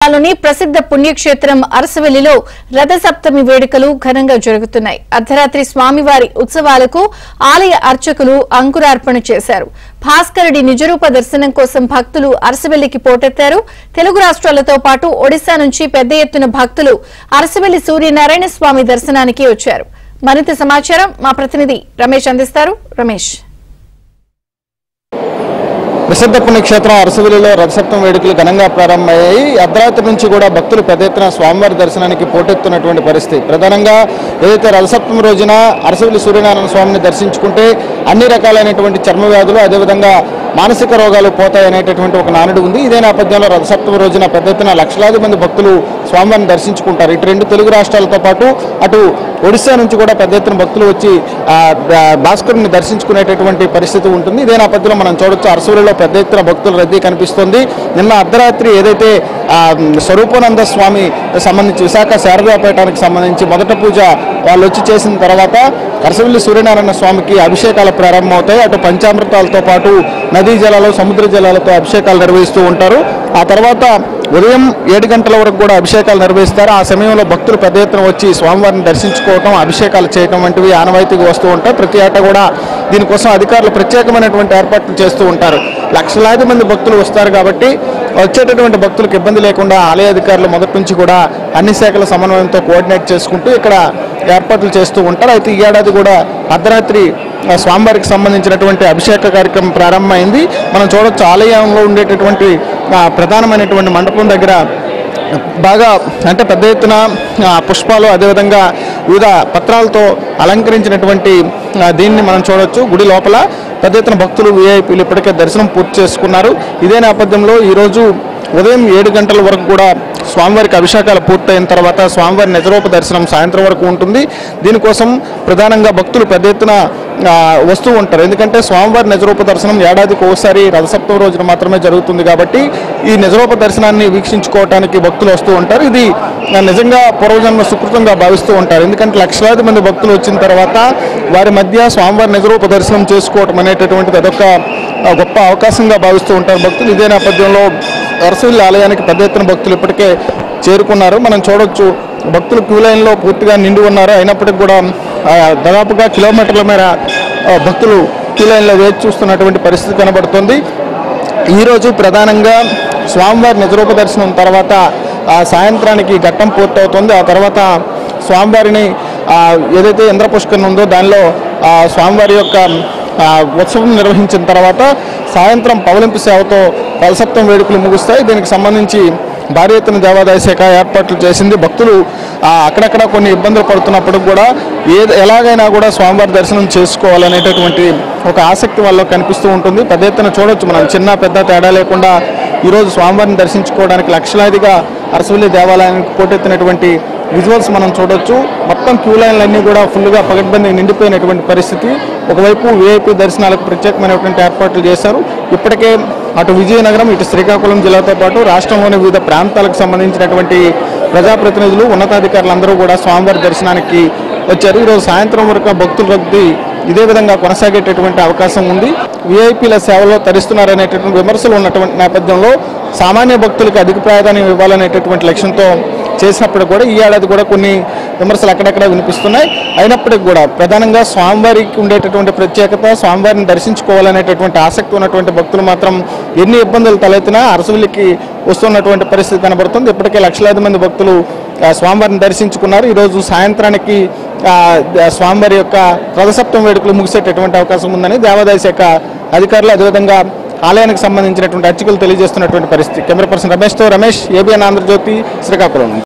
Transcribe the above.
లోని ప్రసిద్ధ పుణ్యక్షేత్రం అరసవెల్లిలో రథసప్తమి వేడుకలు ఘనంగా జరుగుతున్నాయి. అర్ధరాత్రి స్వామివారి ఉత్సవాలకు ఆలయ అర్చకులు అంకురార్పణ చేశారు. భాస్కరుడి నిజరూప దర్శనం కోసం భక్తులు అరసవెల్లికి పోటెత్తారు. తెలుగు రాష్ట్రాలతో పాటు ఒడిశా నుంచి పెద్ద ఎత్తున భక్తులు అరసవెల్లి సూర్యనారాయణ స్వామి దర్శనానికి వచ్చారు. మరింత సమాచారం మా ప్రతినిధి రమేష్ అందిస్తారు. రమేష్, ప్రసిద్ధ పుణ్యక్షేత్రం అరసవెల్లిలో రథసప్తమి వేడుకలు ఘనంగా ప్రారంభమయ్యాయి. అర్ధరాత్రి నుంచి కూడా భక్తులు పెద్ద ఎత్తున స్వామివారి దర్శనానికి పోటెత్తున్నటువంటి పరిస్థితి. ప్రధానంగా ఏదైతే రథసప్తమి రోజున అరసవెల్లి సూర్యనారాయణ స్వామిని దర్శించుకుంటే అన్ని రకాలైనటువంటి చర్మ వ్యాధులు, అదేవిధంగా మానసిక రోగాలు పోతాయనేటటువంటి ఒక నానుడు ఉంది. ఇదే నేపథ్యంలో రథసప్తమి రోజున పెద్ద ఎత్తున లక్షలాది మంది భక్తులు స్వామివారిని దర్శించుకుంటారు. ఇటు రెండు తెలుగు రాష్ట్రాలతో పాటు అటు ఒడిశా నుంచి కూడా పెద్ద ఎత్తున భక్తులు వచ్చి భాస్కరుని దర్శించుకునేటటువంటి పరిస్థితి ఉంటుంది. ఇదే నేపథ్యంలో మనం చూడొచ్చు, అరసవెల్లిలో పెద్ద ఎత్తున భక్తుల రద్దీ కనిపిస్తుంది. నిన్న అర్ధరాత్రి ఏదైతే స్వరూపానంద స్వామి సంబంధించి విశాఖ శారదాపీఠానికి సంబంధించి మొదట పూజ వాళ్ళు వచ్చి చేసిన తర్వాత అరసవెల్లి సూర్యనారాయణ స్వామికి అభిషేకాలు ప్రారంభమవుతాయి. అటు పంచామృతాలతో పాటు నదీ జలాలు, సముద్ర జలాలతో అభిషేకాలు నిర్వహిస్తూ ఉంటారు. ఆ తర్వాత ఉదయం 7 గంటల వరకు కూడా అభిషేకాలు నిర్వహిస్తారు. ఆ సమయంలో భక్తులు పెద్ద ఎత్తున వచ్చి స్వామివారిని దర్శించుకోవటం, అభిషేకాలు చేయటం వంటివి ఆనవాయితీగా వస్తూ ఉంటాయి. ప్రతి ఏటా కూడా దీనికోసం అధికారులు ప్రత్యేకమైనటువంటి ఏర్పాట్లు చేస్తూ ఉంటారు. లక్షలాది మంది భక్తులు వస్తారు కాబట్టి వచ్చేటటువంటి భక్తులకు ఇబ్బంది లేకుండా ఆలయ అధికారులు మొదటి నుంచి కూడా అన్ని శాఖల సమన్వయంతో కోఆర్డినేట్ చేసుకుంటూ ఇక్కడ ఏర్పాట్లు చేస్తూ ఉంటారు. అయితే ఈ ఏడాది కూడా అర్ధరాత్రి స్వామివారికి సంబంధించినటువంటి అభిషేక కార్యక్రమం ప్రారంభమైంది. మనం చూడొచ్చు, ఆలయంలో ఉండేటటువంటి ప్రధానమైనటువంటి మండపం దగ్గర బాగా అంటే పెద్ద ఎత్తున పుష్పాలు, అదేవిధంగా వివిధ పత్రాలతో అలంకరించినటువంటి దీన్ని మనం చూడొచ్చు. గుడి లోపల పెద్ద ఎత్తున భక్తులు, విఐపీలు ఇప్పటికే దర్శనం పూర్తి చేసుకున్నారు. ఇదే నేపథ్యంలో ఈరోజు ఉదయం 7 గంటల వరకు కూడా స్వామివారికి అభిషేకాలు పూర్తయిన తర్వాత స్వామివారి నిజరూప దర్శనం సాయంత్రం వరకు ఉంటుంది. దీనికోసం ప్రధానంగా భక్తులు పెద్ద ఎత్తున వస్తూ ఉంటారు. ఎందుకంటే స్వామివారి నిజరూప దర్శనం ఏడాదికి ఒకసారి రథసప్తమి రోజున మాత్రమే జరుగుతుంది కాబట్టి ఈ నిజరూప దర్శనాన్ని వీక్షించుకోవడానికి భక్తులు వస్తూ ఉంటారు. ఇది నిజంగా పూర్వజన్మ సుకృతంగా భావిస్తూ ఉంటారు. ఎందుకంటే లక్షలాది మంది భక్తులు వచ్చిన తర్వాత వారి మధ్య స్వామివారి నిజరూప దర్శనం చేసుకోవటం అనేటటువంటిది అదొక గొప్ప అవకాశంగా భావిస్తూ ఉంటారు భక్తులు. ఇదే నేపథ్యంలో అరసవెల్లి ఆలయానికి పెద్ద ఎత్తున భక్తులు ఇప్పటికే చేరుకున్నారు. మనం చూడొచ్చు, భక్తులు క్యూ లైన్లో పూర్తిగా నిండి ఉన్నారు. అయినప్పటికీ కూడా దాదాపుగా కిలోమీటర్ల మేర భక్తులు క్యూ లైన్లో వేచి చూస్తున్నటువంటి పరిస్థితి కనబడుతుంది. ఈరోజు ప్రధానంగా స్వామివారి నిజరూప దర్శనం తర్వాత సాయంత్రానికి ఘట్టం పూర్తవుతుంది. ఆ తర్వాత స్వామివారిని ఏదైతే ఇంద్రపుష్కరణ ఉందో దానిలో స్వామివారి యొక్క ఉత్సవం నిర్వహించిన తర్వాత సాయంత్రం పవలింపు సేవతో రథసప్తమి వేడుకలు ముగుస్తాయి. దీనికి సంబంధించి భారీ ఎత్తున దేవాదాయ శాఖ ఏర్పాట్లు చేసింది. భక్తులు అక్కడక్కడ కొన్ని ఇబ్బందులు పడుతున్నప్పుడు కూడా ఎలాగైనా కూడా స్వామివారి దర్శనం చేసుకోవాలనేటటువంటి ఒక ఆసక్తి వల్ల కనిపిస్తూ ఉంటుంది. పెద్ద ఎత్తున చూడొచ్చు, మనం చిన్న పెద్ద తేడా లేకుండా ఈరోజు స్వామివారిని దర్శించుకోవడానికి లక్షలాదిగా అరసవెల్లి దేవాలయానికి పోటెత్తినటువంటి విజువల్స్ మనం చూడొచ్చు. మొత్తం క్యూ లైన్లన్నీ కూడా ఫుల్గా పగడ్బందీ నిండిపోయినటువంటి పరిస్థితి. ఒకవైపు విఐపీ దర్శనాలకు ప్రత్యేకమైనటువంటి ఏర్పాట్లు చేశారు. ఇప్పటికే అటు విజయనగరం, ఇటు శ్రీకాకుళం జిల్లాతో పాటు రాష్ట్రంలోని వివిధ ప్రాంతాలకు సంబంధించినటువంటి ప్రజాప్రతినిధులు, ఉన్నతాధికారులందరూ కూడా స్వామివారి దర్శనానికి వచ్చారు. ఈరోజు సాయంత్రం వరకు భక్తుల రద్దీ ఇదే విధంగా కొనసాగేటటువంటి అవకాశం ఉంది. విఐపీల సేవలో తరిస్తున్నారనేటటువంటి విమర్శలు ఉన్నటువంటి నేపథ్యంలో సామాన్య భక్తులకు అధిక ప్రాధాన్యం ఇవ్వాలనేటటువంటి లక్ష్యంతో చేసినప్పుడు కూడా ఈ ఏడాది కూడా కొన్ని విమర్శలు అక్కడక్కడ వినిపిస్తున్నాయి. అయినప్పటికీ కూడా ప్రధానంగా స్వామివారికి ఉండేటటువంటి ప్రత్యేకత, స్వామివారిని దర్శించుకోవాలనేటటువంటి ఆసక్తి ఉన్నటువంటి భక్తులు మాత్రం ఎన్ని ఇబ్బందులు తలెత్తినా అరసవెల్లికి వస్తున్నటువంటి పరిస్థితి కనబడుతుంది. ఇప్పటికే లక్షలాది మంది భక్తులు స్వామివారిని దర్శించుకున్నారు. ఈరోజు సాయంత్రానికి స్వామివారి యొక్క రథసప్తమి వేడుకలు ముగిసేటటువంటి అవకాశం ఉందని దేవాదాయ శాఖ అధికారులు, అదేవిధంగా ఆలయానికి సంబంధించినటువంటి అర్చకులు తెలియజేస్తున్నటువంటి పరిస్థితి. కెమెరా పర్సన్ రమేష్తో రమేష్, ఏబిఎన్ ఆంధ్రజ్యోతి, శ్రీకాకుళం.